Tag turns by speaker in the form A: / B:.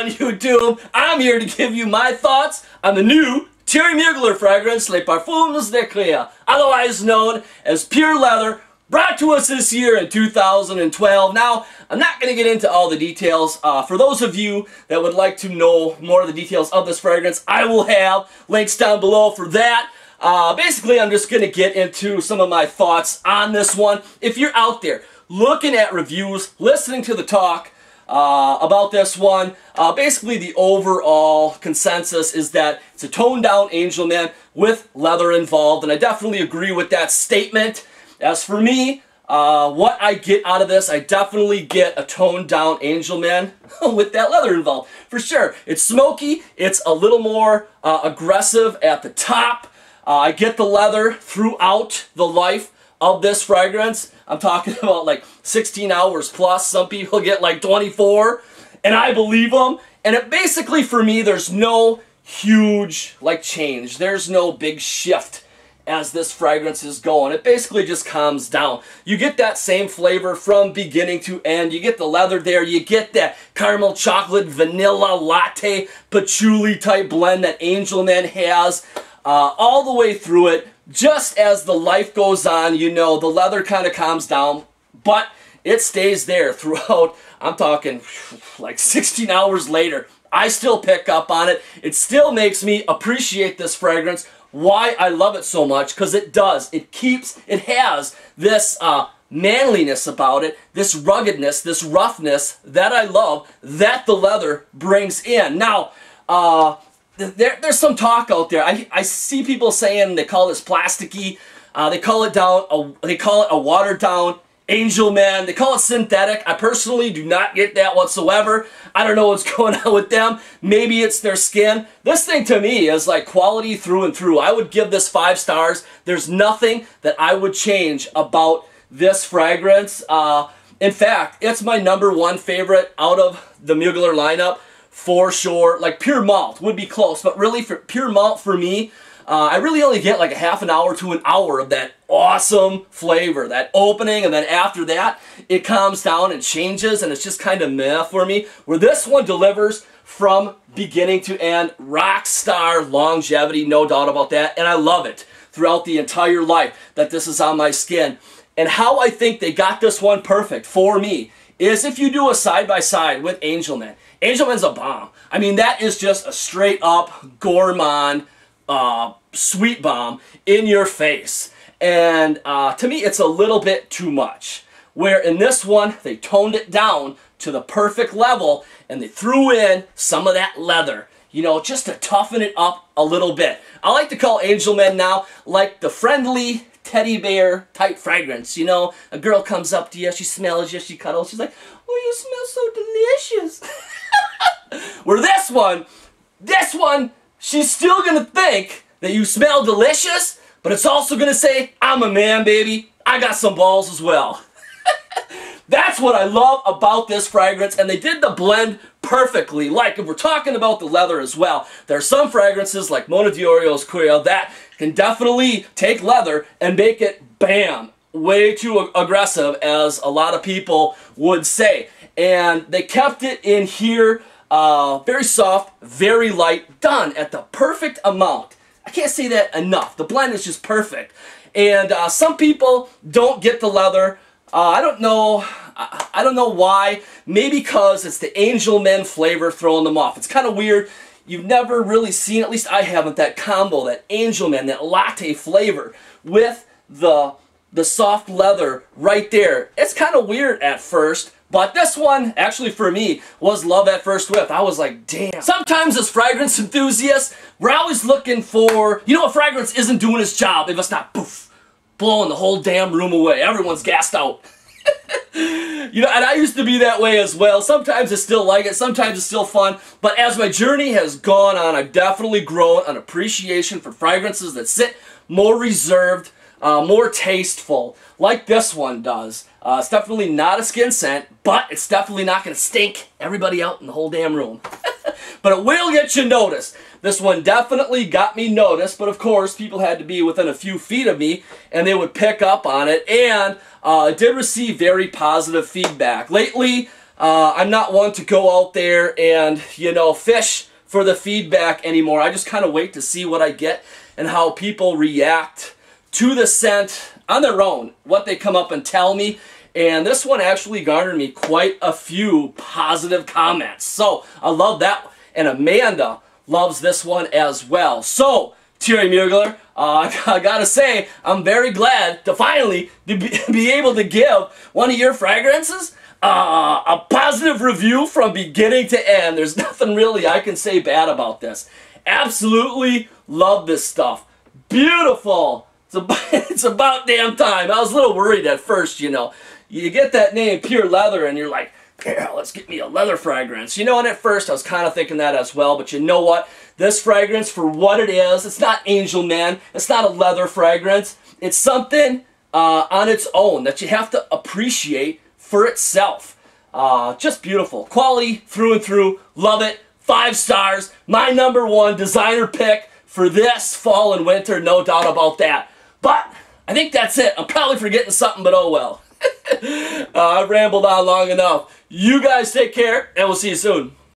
A: on YouTube? I'm here to give you my thoughts on the new Thierry Mugler fragrance, Les Parfums de Cuir, otherwise known as Pure Leather, brought to us this year in 2012. Now, I'm not going to get into all the details. For those of you that would like to know more of the details of this fragrance, I will have links down below for that. Basically, I'm just going to get into some of my thoughts on this one. If you're out there looking at reviews, listening to the talk about this one, basically the overall consensus is that it's a toned-down Angel Man with leather involved, and I definitely agree with that statement. As for me, what I get out of this, I definitely get a toned-down Angel Man with that leather involved, for sure. It's smoky, it's a little more aggressive at the top. I get the leather throughout the life of this fragrance. I'm talking about like 16 hours plus. Some people get like 24, and I believe them. And it basically, for me, there's no huge like change. There's no big shift as this fragrance is going. It basically just calms down. You get that same flavor from beginning to end. You get the leather there. You get that caramel chocolate vanilla latte patchouli type blend that Angel Man has all the way through it. Just as the life goes on, you know, the leather kind of calms down, but it stays there throughout. I'm talking like 16 hours later. I still pick up on it. It still makes me appreciate this fragrance. Why I love it so much, because it does. It has this manliness about it, this ruggedness, this roughness that I love, that the leather brings in. Now, there's some talk out there. I see people saying they call this plasticky. They call it a watered down Angel Man. They call it synthetic. I personally do not get that whatsoever. I don't know what's going on with them. Maybe it's their skin. This thing to me is like quality through and through. I would give this 5 stars. There's nothing that I would change about this fragrance. In fact, it's my #1 favorite out of the Mugler lineup. For sure. Like pure malt would be close, but really for pure malt for me, I really only get like a half an hour to an hour of that awesome flavor, that opening, and then after that, it calms down and changes, and it's just kind of meh for me. Where this one delivers from beginning to end, rock star longevity, no doubt about that, and I love it throughout the entire life that this is on my skin. And how I think they got this one perfect for me is if you do a side-by-side with Angel Man. Angel Man's a bomb. I mean, that is just a straight-up gourmand sweet bomb in your face. And to me, it's a little bit too much. Where in this one, they toned it down to the perfect level, and they threw in some of that leather, you know, just to toughen it up a little bit. I like to call Angel Man now like the friendly teddy bear type fragrance. You know, a girl comes up to you, she smells you, she cuddles, she's like, oh, you smell so delicious. Where this one, she's still gonna think that you smell delicious, but it's also gonna say, I'm a man, baby. I got some balls as well. That's what I love about this fragrance, and they did the blend perfectly. Like, if we're talking about the leather as well, there are some fragrances like Mona Diorio's Cuir that can definitely take leather and make it, bam, way too aggressive, as a lot of people would say. And they kept it in here, very soft, very light, done at the perfect amount. I can't say that enough. The blend is just perfect. And some people don't get the leather. I don't know why. Maybe because it's the Angel Man flavor throwing them off. It's kind of weird. You've never really seen, at least I haven't, that combo, that Angel Man, that latte flavor with the soft leather right there. It's kind of weird at first. But this one, actually for me, was love at first whiff. I was like, damn. Sometimes as fragrance enthusiasts, we're always looking for, you know, a fragrance isn't doing its job if it's not, poof, blowing the whole damn room away. Everyone's gassed out. You know, and I used to be that way as well. Sometimes I still like it, sometimes it's still fun. But as my journey has gone on, I've definitely grown an appreciation for fragrances that sit more reserved, more tasteful, like this one does. It's definitely not a skin scent, but it's definitely not going to stink everybody out in the whole damn room. But it will get you noticed. This one definitely got me noticed, but of course, people had to be within a few feet of me, and they would pick up on it, and it did receive very positive feedback. Lately, I'm not one to go out there and, you know, fish for the feedback anymore. I just kind of wait to see what I get and how people react to the scent on their own, what they come up and tell me. And this one actually garnered me quite a few positive comments. So I love that. And Amanda loves this one as well. So, Thierry Mugler, I gotta say, I'm very glad to finally be able to give one of your fragrances a positive review from beginning to end. There's nothing really I can say bad about this. Absolutely love this stuff. Beautiful. It's about damn time. I was a little worried at first, you know. You get that name, Pure Leather, and you're like, yeah, let's get me a leather fragrance. You know, and at first I was kind of thinking that as well, but you know what? This fragrance, for what it is, it's not Angel Man. It's not a leather fragrance. It's something on its own that you have to appreciate for itself. Just beautiful. Quality through and through. Love it. 5 stars. My '1 designer pick for this fall and winter, no doubt about that. But I think that's it. I'm probably forgetting something, but oh well. I've rambled on long enough. You guys take care, and we'll see you soon.